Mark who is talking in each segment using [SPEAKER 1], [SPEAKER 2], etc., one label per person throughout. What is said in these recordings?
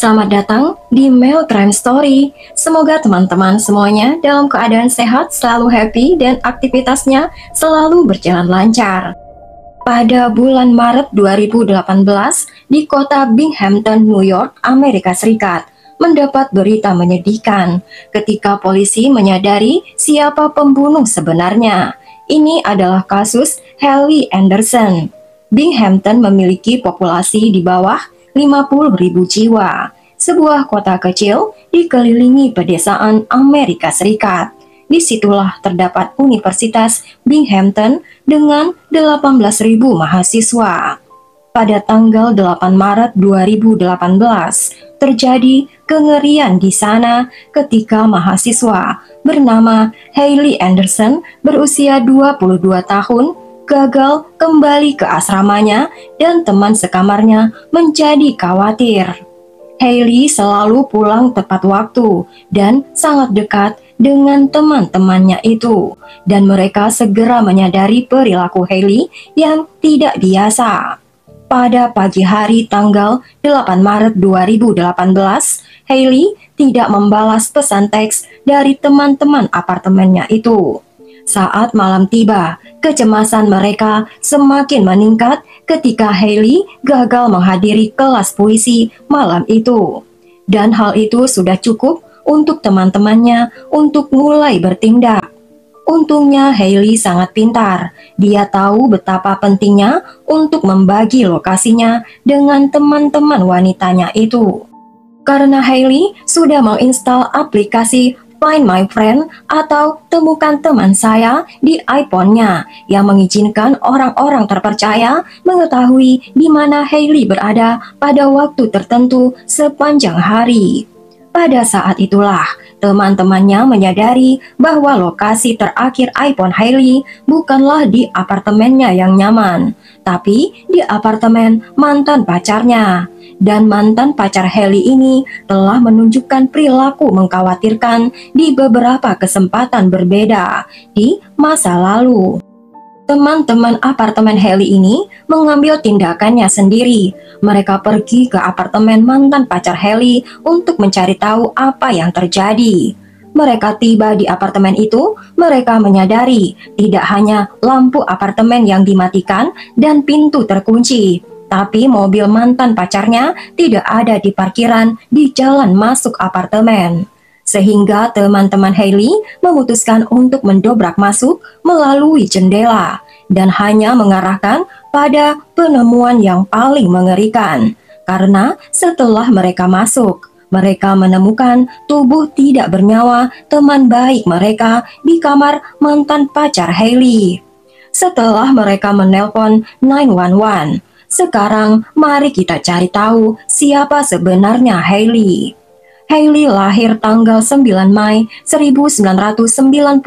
[SPEAKER 1] Selamat datang di Mel Crime Story. Semoga teman-teman semuanya dalam keadaan sehat, selalu happy, dan aktivitasnya selalu berjalan lancar. Pada bulan Maret 2018, di kota Binghamton, New York, Amerika Serikat, mendapat berita menyedihkan ketika polisi menyadari siapa pembunuh sebenarnya. Ini adalah kasus Haley Anderson. Binghamton memiliki populasi di bawah 50.000 jiwa, sebuah kota kecil dikelilingi pedesaan Amerika Serikat. Disitulah terdapat Universitas Binghamton dengan 18.000 mahasiswa. Pada tanggal 8 Maret 2018, terjadi kengerian di sana ketika mahasiswa bernama Haley Anderson berusia 22 tahun gagal kembali ke asramanya dan teman sekamarnya menjadi khawatir. Haley selalu pulang tepat waktu dan sangat dekat dengan teman-temannya itu, dan mereka segera menyadari perilaku Haley yang tidak biasa. Pada pagi hari tanggal 8 Maret 2018, Haley tidak membalas pesan teks dari teman-teman apartemennya itu. Saat malam tiba, kecemasan mereka semakin meningkat ketika Haley gagal menghadiri kelas puisi malam itu. Dan hal itu sudah cukup untuk teman-temannya untuk mulai bertindak. Untungnya Haley sangat pintar. Dia tahu betapa pentingnya untuk membagi lokasinya dengan teman-teman wanitanya itu. Karena Haley sudah menginstal aplikasi Find My Friend atau Temukan Teman Saya di iPhone-nya yang mengizinkan orang-orang terpercaya mengetahui di mana Haley berada pada waktu tertentu sepanjang hari. Pada saat itulah, teman-temannya menyadari bahwa lokasi terakhir iPhone Haley bukanlah di apartemennya yang nyaman, tapi di apartemen mantan pacarnya. Dan mantan pacar Haley ini telah menunjukkan perilaku mengkhawatirkan di beberapa kesempatan berbeda di masa lalu. Teman-teman apartemen Haley ini mengambil tindakannya sendiri. Mereka pergi ke apartemen mantan pacar Haley untuk mencari tahu apa yang terjadi. Mereka tiba di apartemen itu, mereka menyadari tidak hanya lampu apartemen yang dimatikan dan pintu terkunci, tapi mobil mantan pacarnya tidak ada di parkiran di jalan masuk apartemen. Sehingga teman-teman Haley memutuskan untuk mendobrak masuk melalui jendela dan hanya mengarahkan pada penemuan yang paling mengerikan. Karena setelah mereka masuk, mereka menemukan tubuh tidak bernyawa teman baik mereka di kamar mantan pacar Haley. Setelah mereka menelpon 911, sekarang mari kita cari tahu siapa sebenarnya Haley. Haley lahir tanggal 9 Mei 1995.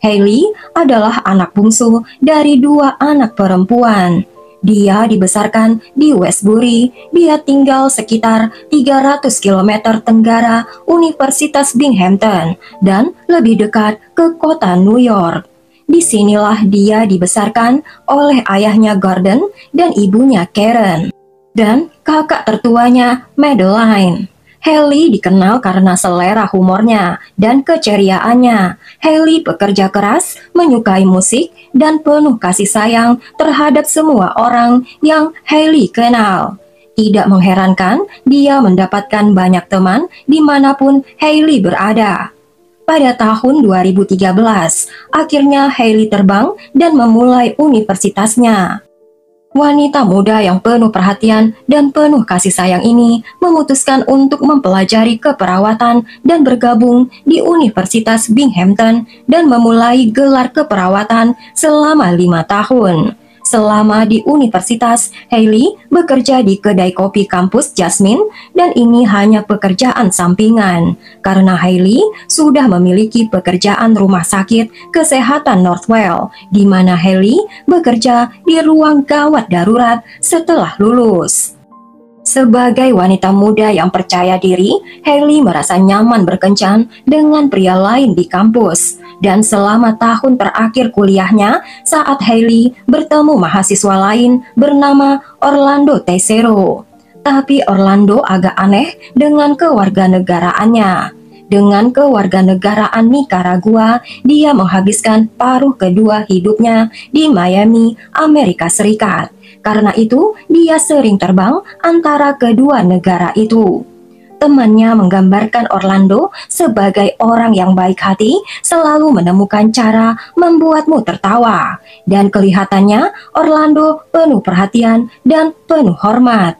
[SPEAKER 1] Haley adalah anak bungsu dari 2 anak perempuan. Dia dibesarkan di Westbury. Dia tinggal sekitar 300 km tenggara Universitas Binghamton dan lebih dekat ke kota New York. Disinilah dia dibesarkan oleh ayahnya Gordon dan ibunya Karen dan kakak tertuanya Madeline. Haley dikenal karena selera humornya dan keceriaannya. Haley bekerja keras, menyukai musik, dan penuh kasih sayang terhadap semua orang yang Haley kenal. Tidak mengherankan, dia mendapatkan banyak teman dimanapun Haley berada. Pada tahun 2013, akhirnya Haley terbang dan memulai universitasnya. Wanita muda yang penuh perhatian dan penuh kasih sayang ini memutuskan untuk mempelajari keperawatan dan bergabung di Universitas Binghamton dan memulai gelar keperawatan selama 5 tahun. Selama di universitas, Haley bekerja di kedai kopi kampus Jasmine dan ini hanya pekerjaan sampingan karena Haley sudah memiliki pekerjaan rumah sakit kesehatan Northwell di mana Haley bekerja di ruang gawat darurat setelah lulus. Sebagai wanita muda yang percaya diri, Haley merasa nyaman berkencan dengan pria lain di kampus. Dan selama tahun terakhir kuliahnya, saat Haley bertemu mahasiswa lain bernama Orlando Tesero. Tapi Orlando agak aneh dengan kewarganegaraannya. Dengan kewarganegaraan Nicaragua, dia menghabiskan paruh kedua hidupnya di Miami, Amerika Serikat. Karena itu, dia sering terbang antara kedua negara itu. Temannya menggambarkan Orlando sebagai orang yang baik hati, selalu menemukan cara membuatmu tertawa. Dan kelihatannya Orlando penuh perhatian dan penuh hormat.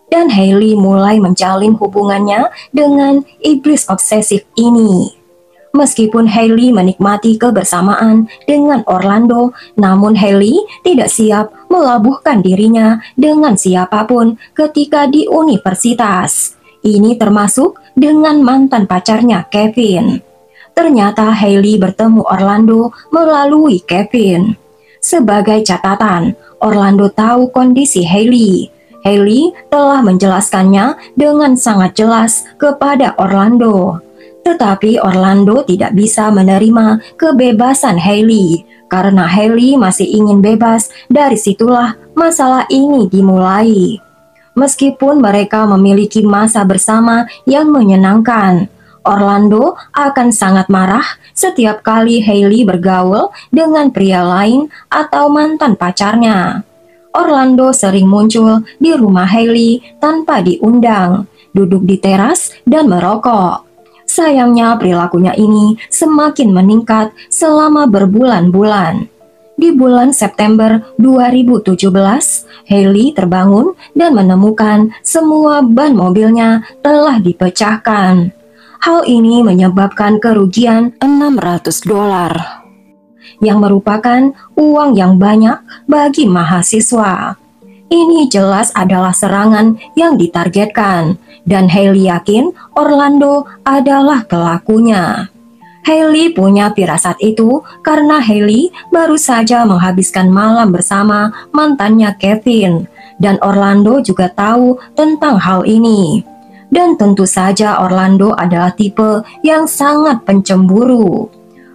[SPEAKER 1] Dan Hailey mulai menjalin hubungannya dengan iblis obsesif ini. Meskipun Hailey menikmati kebersamaan dengan Orlando, namun Hailey tidak siap melabuhkan dirinya dengan siapapun ketika di universitas. Ini termasuk dengan mantan pacarnya Kevin. Ternyata Hailey bertemu Orlando melalui Kevin. Sebagai catatan, Orlando tahu kondisi Hailey. Hailey telah menjelaskannya dengan sangat jelas kepada Orlando. Tetapi Orlando tidak bisa menerima kebebasan Hailey. Karena Hailey masih ingin bebas, dari situlah masalah ini dimulai. Meskipun mereka memiliki masa bersama yang menyenangkan, Orlando akan sangat marah setiap kali Hailey bergaul dengan pria lain atau mantan pacarnya. Orlando sering muncul di rumah Hailey tanpa diundang, duduk di teras dan merokok. Sayangnya perilakunya ini semakin meningkat selama berbulan-bulan. Di bulan September 2017, Hailey terbangun dan menemukan semua ban mobilnya telah dipecahkan. Hal ini menyebabkan kerugian $600, yang merupakan uang yang banyak bagi mahasiswa. Ini jelas adalah serangan yang ditargetkan, dan Hailey yakin Orlando adalah pelakunya. Hailey punya firasat itu karena Hailey baru saja menghabiskan malam bersama mantannya Kevin, dan Orlando juga tahu tentang hal ini. Dan tentu saja Orlando adalah tipe yang sangat pencemburu.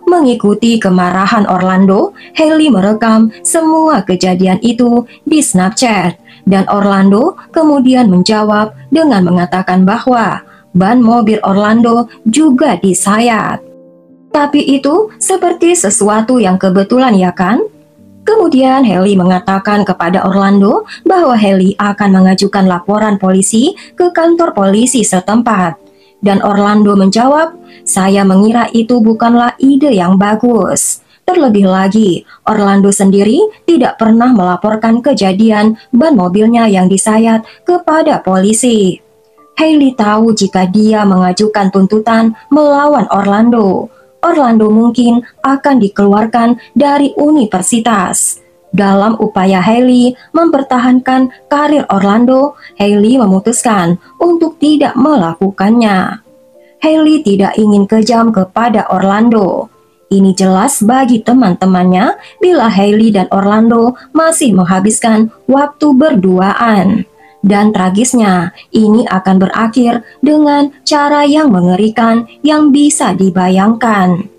[SPEAKER 1] Mengikuti kemarahan Orlando, Hailey merekam semua kejadian itu di Snapchat, dan Orlando kemudian menjawab dengan mengatakan bahwa ban mobil Orlando juga disayat. Tapi itu seperti sesuatu yang kebetulan, ya kan? Kemudian Hailey mengatakan kepada Orlando bahwa Hailey akan mengajukan laporan polisi ke kantor polisi setempat. Dan Orlando menjawab, "Saya mengira itu bukanlah ide yang bagus." Terlebih lagi, Orlando sendiri tidak pernah melaporkan kejadian ban mobilnya yang disayat kepada polisi. Hailey tahu jika dia mengajukan tuntutan melawan Orlando, Orlando mungkin akan dikeluarkan dari universitas. Dalam upaya Hailey mempertahankan karir Orlando, Hailey memutuskan untuk tidak melakukannya. Hailey tidak ingin kejam kepada Orlando. Ini jelas bagi teman-temannya bila Hailey dan Orlando masih menghabiskan waktu berduaan. Dan tragisnya, ini akan berakhir dengan cara yang mengerikan yang bisa dibayangkan.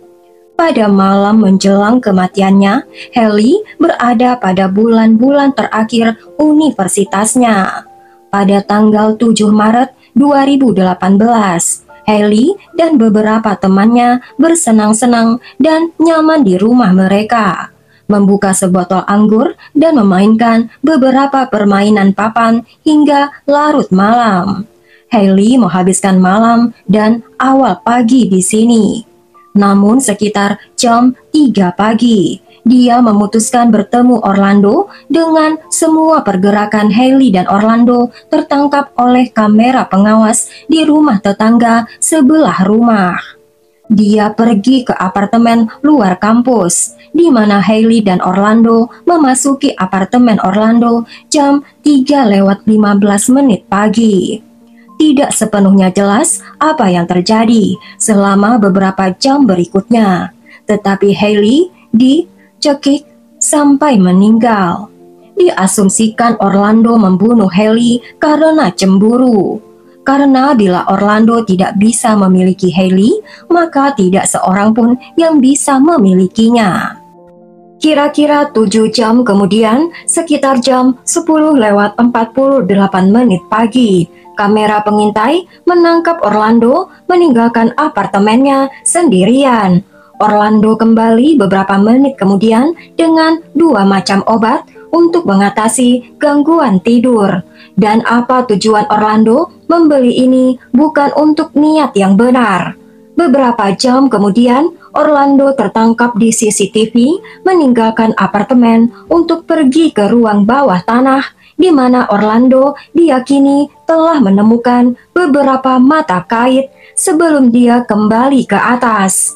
[SPEAKER 1] Pada malam menjelang kematiannya, Hailey berada pada bulan-bulan terakhir universitasnya. Pada tanggal 7 Maret 2018, Hailey dan beberapa temannya bersenang-senang dan nyaman di rumah mereka, membuka sebotol anggur dan memainkan beberapa permainan papan hingga larut malam. Hailey menghabiskan malam dan awal pagi di sini. Namun sekitar jam 3 pagi, dia memutuskan bertemu Orlando dengan semua pergerakan Hailey dan Orlando tertangkap oleh kamera pengawas di rumah tetangga sebelah rumah. Dia pergi ke apartemen luar kampus, di mana Hailey dan Orlando memasuki apartemen Orlando jam 3:15 pagi. Tidak sepenuhnya jelas apa yang terjadi selama beberapa jam berikutnya, tetapi Hailey dicekik sampai meninggal. Diasumsikan Orlando membunuh Hailey karena cemburu. Karena bila Orlando tidak bisa memiliki Hailey, maka tidak seorang pun yang bisa memilikinya. Kira-kira 7 jam kemudian, sekitar jam 10:48 pagi, kamera pengintai menangkap Orlando meninggalkan apartemennya sendirian. Orlando kembali beberapa menit kemudian dengan 2 macam obat untuk mengatasi gangguan tidur. Dan apa tujuan Orlando membeli ini bukan untuk niat yang benar. Beberapa jam kemudian, Orlando tertangkap di CCTV meninggalkan apartemen untuk pergi ke ruang bawah tanah di mana Orlando diyakini telah menemukan beberapa mata kait sebelum dia kembali ke atas.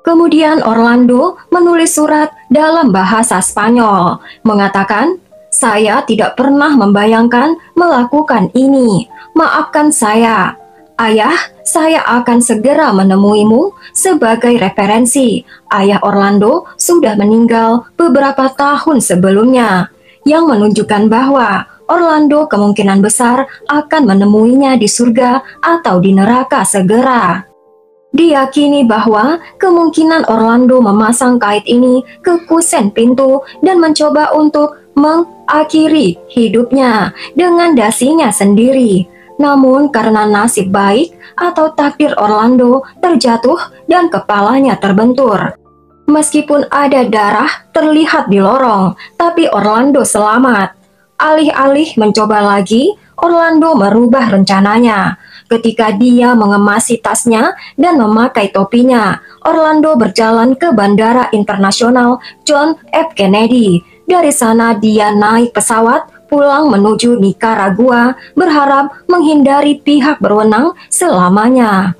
[SPEAKER 1] Kemudian Orlando menulis surat dalam bahasa Spanyol, mengatakan, "Saya tidak pernah membayangkan melakukan ini. Maafkan saya. Ayah, saya akan segera menemuimu sebagai referensi. Ayah Orlando sudah meninggal beberapa tahun sebelumnya," yang menunjukkan bahwa Orlando kemungkinan besar akan menemuinya di surga atau di neraka segera. Diyakini bahwa kemungkinan Orlando memasang kait ini ke kusen pintu dan mencoba untuk mengakhiri hidupnya dengan dasinya sendiri. Namun karena nasib baik atau takdir Orlando terjatuh dan kepalanya terbentur. Meskipun ada darah terlihat di lorong, tapi Orlando selamat. Alih-alih mencoba lagi, Orlando merubah rencananya. Ketika dia mengemasi tasnya dan memakai topinya, Orlando berjalan ke Bandara Internasional John F. Kennedy. Dari sana dia naik pesawat pulang menuju Nicaragua, berharap menghindari pihak berwenang selamanya.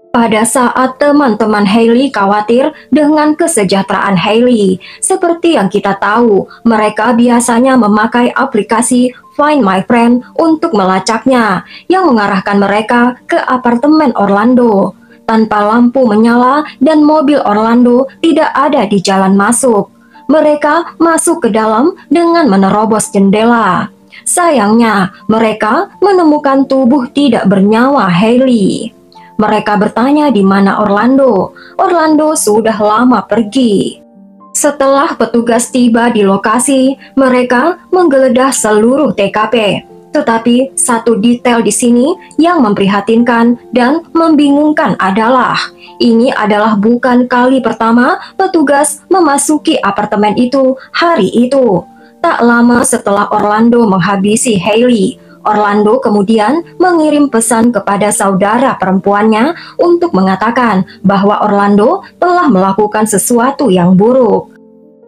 [SPEAKER 1] Pada saat teman-teman Hailey khawatir dengan kesejahteraan Hailey, seperti yang kita tahu, mereka biasanya memakai aplikasi Find My Friend untuk melacaknya, yang mengarahkan mereka ke apartemen Orlando. Tanpa lampu menyala dan mobil Orlando tidak ada di jalan masuk. Mereka masuk ke dalam dengan menerobos jendela. Sayangnya, mereka menemukan tubuh tidak bernyawa Hailey. Mereka bertanya di mana Orlando. Orlando sudah lama pergi. Setelah petugas tiba di lokasi, mereka menggeledah seluruh TKP. Tetapi satu detail di sini yang memprihatinkan dan membingungkan adalah ini adalah bukan kali pertama petugas memasuki apartemen itu hari itu. Tak lama setelah Orlando menghabisi Hailey, Orlando kemudian mengirim pesan kepada saudara perempuannya untuk mengatakan bahwa Orlando telah melakukan sesuatu yang buruk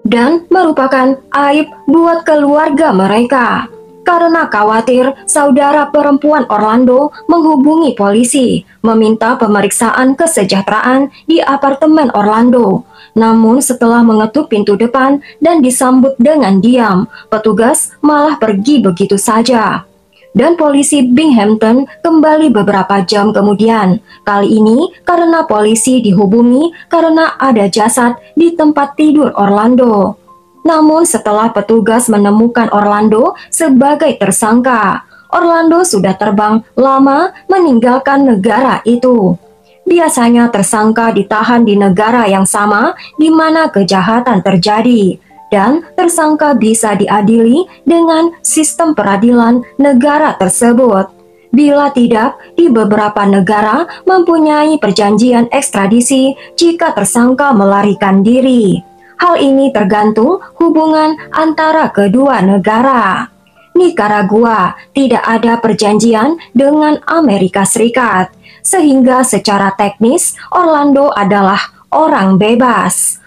[SPEAKER 1] dan merupakan aib buat keluarga mereka. Karena khawatir, saudara perempuan Orlando menghubungi polisi, meminta pemeriksaan kesejahteraan di apartemen Orlando. Namun setelah mengetuk pintu depan dan disambut dengan diam, petugas malah pergi begitu saja. Dan polisi Binghamton kembali beberapa jam kemudian. Kali ini karena polisi dihubungi karena ada jasad di tempat tidur Orlando. Namun setelah petugas menemukan Orlando sebagai tersangka, Orlando sudah terbang lama meninggalkan negara itu. Biasanya tersangka ditahan di negara yang sama di mana kejahatan terjadi, dan tersangka bisa diadili dengan sistem peradilan negara tersebut. Bila tidak, di beberapa negara mempunyai perjanjian ekstradisi jika tersangka melarikan diri. Hal ini tergantung hubungan antara kedua negara. Nicaragua tidak ada perjanjian dengan Amerika Serikat, sehingga secara teknis Orlando adalah orang bebas.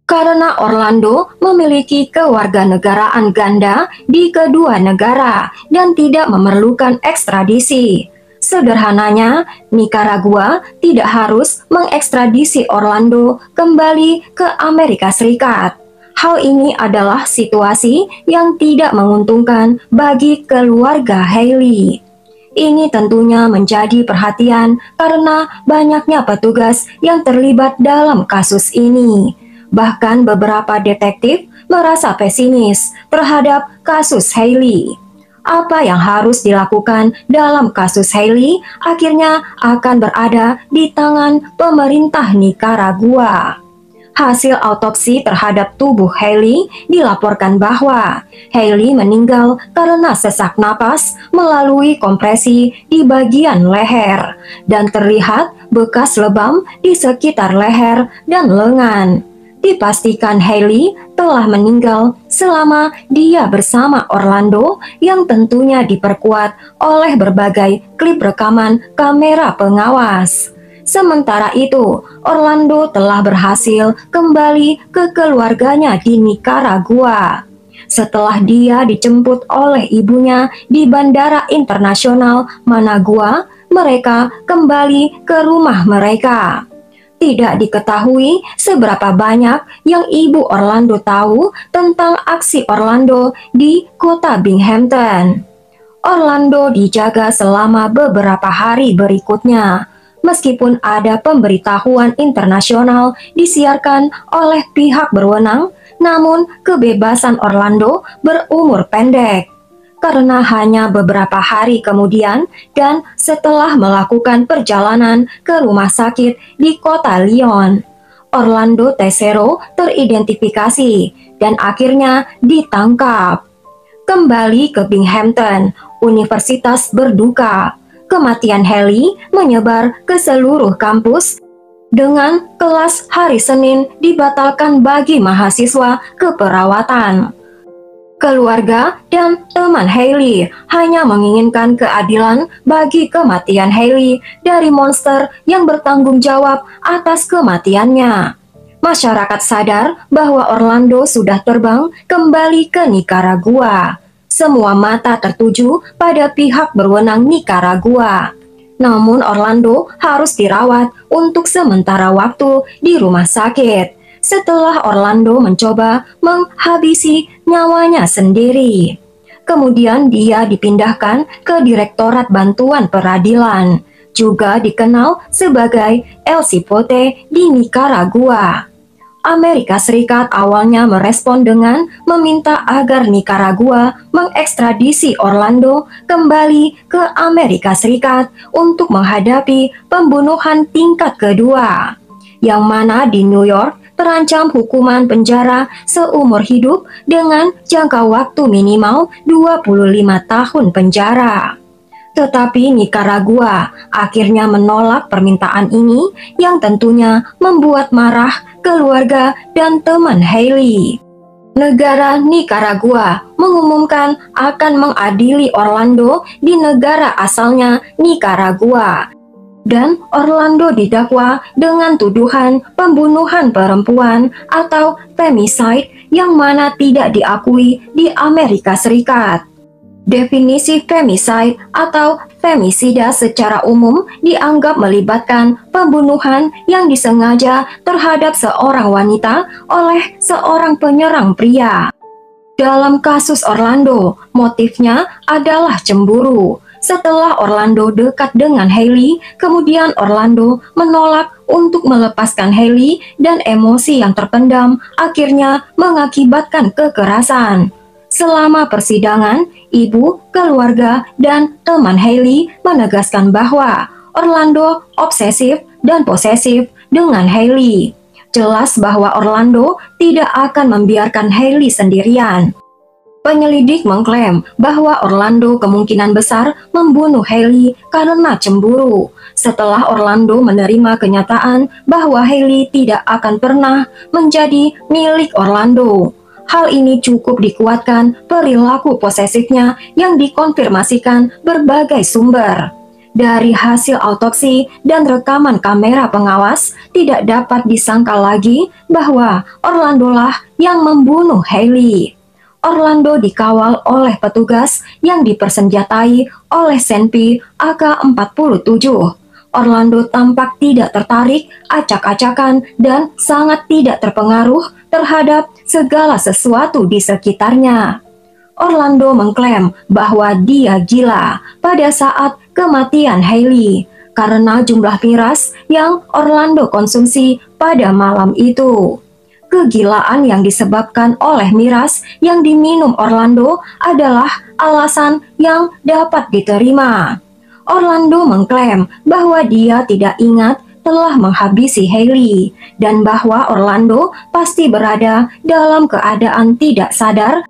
[SPEAKER 1] Karena Orlando memiliki kewarganegaraan ganda di kedua negara dan tidak memerlukan ekstradisi. Sederhananya, Nicaragua tidak harus mengekstradisi Orlando kembali ke Amerika Serikat. Hal ini adalah situasi yang tidak menguntungkan bagi keluarga Hailey. Ini tentunya menjadi perhatian karena banyaknya petugas yang terlibat dalam kasus ini. Bahkan beberapa detektif merasa pesimis terhadap kasus Hailey. Apa yang harus dilakukan dalam kasus Hailey akhirnya akan berada di tangan pemerintah Nicaragua. Hasil autopsi terhadap tubuh Hailey dilaporkan bahwa Hailey meninggal karena sesak napas melalui kompresi di bagian leher dan terlihat bekas lebam di sekitar leher dan lengan. Dipastikan Hailey telah meninggal selama dia bersama Orlando yang tentunya diperkuat oleh berbagai klip rekaman kamera pengawas. Sementara itu, Orlando telah berhasil kembali ke keluarganya di Nicaragua. Setelah dia dijemput oleh ibunya di Bandara Internasional Managua, mereka kembali ke rumah mereka. Tidak diketahui seberapa banyak yang ibu Orlando tahu tentang aksi Orlando di kota Binghamton. Orlando dijaga selama beberapa hari berikutnya. Meskipun ada pemberitahuan internasional disiarkan oleh pihak berwenang, namun kebebasan Orlando berumur pendek. Karena hanya beberapa hari kemudian dan setelah melakukan perjalanan ke rumah sakit di kota Lyon, Orlando Tesoro teridentifikasi dan akhirnya ditangkap. Kembali ke Binghamton, universitas berduka. Kematian Hailey menyebar ke seluruh kampus dengan kelas hari Senin dibatalkan bagi mahasiswa keperawatan. Keluarga dan teman Hailey hanya menginginkan keadilan bagi kematian Hailey dari monster yang bertanggung jawab atas kematiannya. Masyarakat sadar bahwa Orlando sudah terbang kembali ke Nicaragua. Semua mata tertuju pada pihak berwenang Nicaragua. Namun Orlando harus dirawat untuk sementara waktu di rumah sakit setelah Orlando mencoba menghabisi nyawanya sendiri. Kemudian dia dipindahkan ke Direktorat Bantuan Peradilan, juga dikenal sebagai El Cipote di Nicaragua. Amerika Serikat awalnya merespon dengan meminta agar Nicaragua mengekstradisi Orlando kembali ke Amerika Serikat untuk menghadapi pembunuhan tingkat kedua, yang mana di New York terancam hukuman penjara seumur hidup dengan jangka waktu minimal 25 tahun penjara. Tetapi Nicaragua akhirnya menolak permintaan ini yang tentunya membuat marah keluarga dan teman Hailey. Negara Nicaragua mengumumkan akan mengadili Orlando di negara asalnya Nicaragua. Dan Orlando didakwa dengan tuduhan pembunuhan perempuan atau femicide yang mana tidak diakui di Amerika Serikat. Definisi femicide atau femisida secara umum dianggap melibatkan pembunuhan yang disengaja terhadap seorang wanita oleh seorang penyerang pria. Dalam kasus Orlando, motifnya adalah cemburu. Setelah Orlando dekat dengan Hailey, kemudian Orlando menolak untuk melepaskan Hailey dan emosi yang terpendam akhirnya mengakibatkan kekerasan. Selama persidangan, ibu, keluarga, dan teman Hailey menegaskan bahwa Orlando obsesif dan posesif dengan Hailey. Jelas bahwa Orlando tidak akan membiarkan Hailey sendirian. Penyelidik mengklaim bahwa Orlando kemungkinan besar membunuh Hailey karena cemburu. Setelah Orlando menerima kenyataan bahwa Hailey tidak akan pernah menjadi milik Orlando. Hal ini cukup dikuatkan perilaku posesifnya yang dikonfirmasikan berbagai sumber. Dari hasil autopsi dan rekaman kamera pengawas, tidak dapat disangka lagi bahwa Orlando lah yang membunuh Hailey. Orlando dikawal oleh petugas yang dipersenjatai oleh Senpi AK-47. Orlando tampak tidak tertarik, acak-acakan, dan sangat tidak terpengaruh terhadap segala sesuatu di sekitarnya. Orlando mengklaim bahwa dia gila pada saat kematian Hailey karena jumlah miras yang Orlando konsumsi pada malam itu. Kegilaan yang disebabkan oleh miras yang diminum Orlando adalah alasan yang dapat diterima. Orlando mengklaim bahwa dia tidak ingat telah menghabisi Hailey dan bahwa Orlando pasti berada dalam keadaan tidak sadar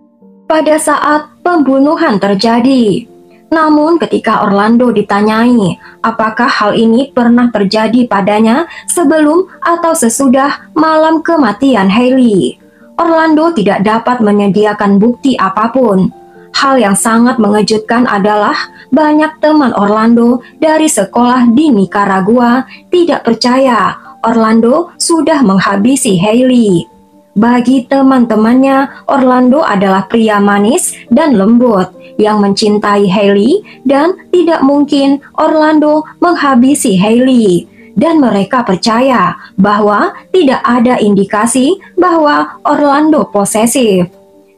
[SPEAKER 1] pada saat pembunuhan terjadi. Namun ketika Orlando ditanyai apakah hal ini pernah terjadi padanya sebelum atau sesudah malam kematian Hailey, Orlando tidak dapat menyediakan bukti apapun. Hal yang sangat mengejutkan adalah banyak teman Orlando dari sekolah di Nicaragua tidak percaya Orlando sudah menghabisi Hailey. Bagi teman-temannya, Orlando adalah pria manis dan lembut yang mencintai Hailey dan tidak mungkin Orlando menghabisi Hailey. Dan mereka percaya bahwa tidak ada indikasi bahwa Orlando posesif.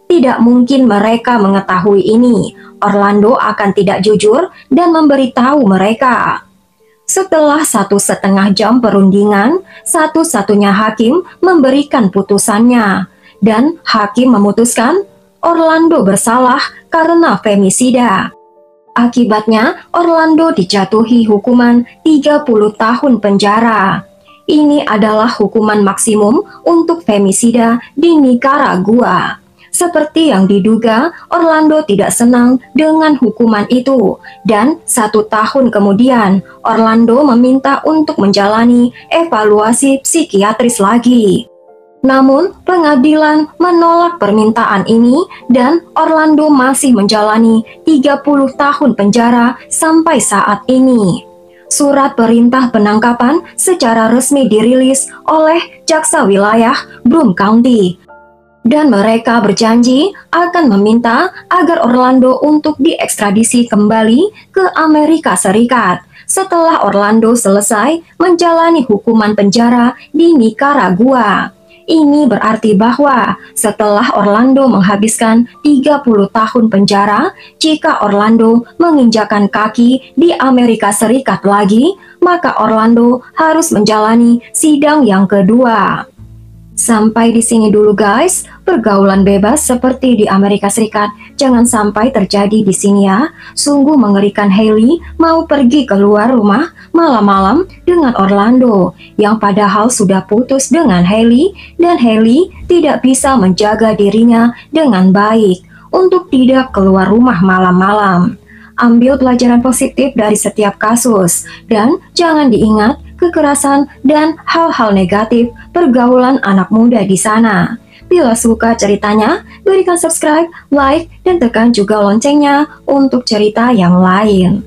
[SPEAKER 1] Tidak mungkin mereka mengetahui ini. Orlando akan tidak jujur dan memberitahu mereka. Setelah 1,5 jam perundingan, satu-satunya hakim memberikan putusannya, dan hakim memutuskan Orlando bersalah karena femisida. Akibatnya, Orlando dijatuhi hukuman 30 tahun penjara. Ini adalah hukuman maksimum untuk femisida di Nicaragua. Seperti yang diduga, Orlando tidak senang dengan hukuman itu, dan 1 tahun kemudian, Orlando meminta untuk menjalani evaluasi psikiatris lagi. Namun, pengadilan menolak permintaan ini dan Orlando masih menjalani 30 tahun penjara sampai saat ini. Surat perintah penangkapan secara resmi dirilis oleh Jaksa Wilayah Broome County, dan mereka berjanji akan meminta agar Orlando untuk diekstradisi kembali ke Amerika Serikat setelah Orlando selesai menjalani hukuman penjara di Nicaragua. Ini berarti bahwa setelah Orlando menghabiskan 30 tahun penjara, jika Orlando menginjakan kaki di Amerika Serikat lagi, maka Orlando harus menjalani sidang yang kedua. Sampai di sini dulu guys, pergaulan bebas seperti di Amerika Serikat jangan sampai terjadi di sini ya. Sungguh mengerikan Hailey mau pergi keluar rumah malam-malam dengan Orlando yang padahal sudah putus dengan Hailey, dan Hailey tidak bisa menjaga dirinya dengan baik untuk tidak keluar rumah malam-malam. Ambil pelajaran positif dari setiap kasus dan jangan diingat kekerasan dan hal-hal negatif pergaulan anak muda di sana. Bila suka ceritanya, berikan subscribe, like, dan tekan juga loncengnya untuk cerita yang lain.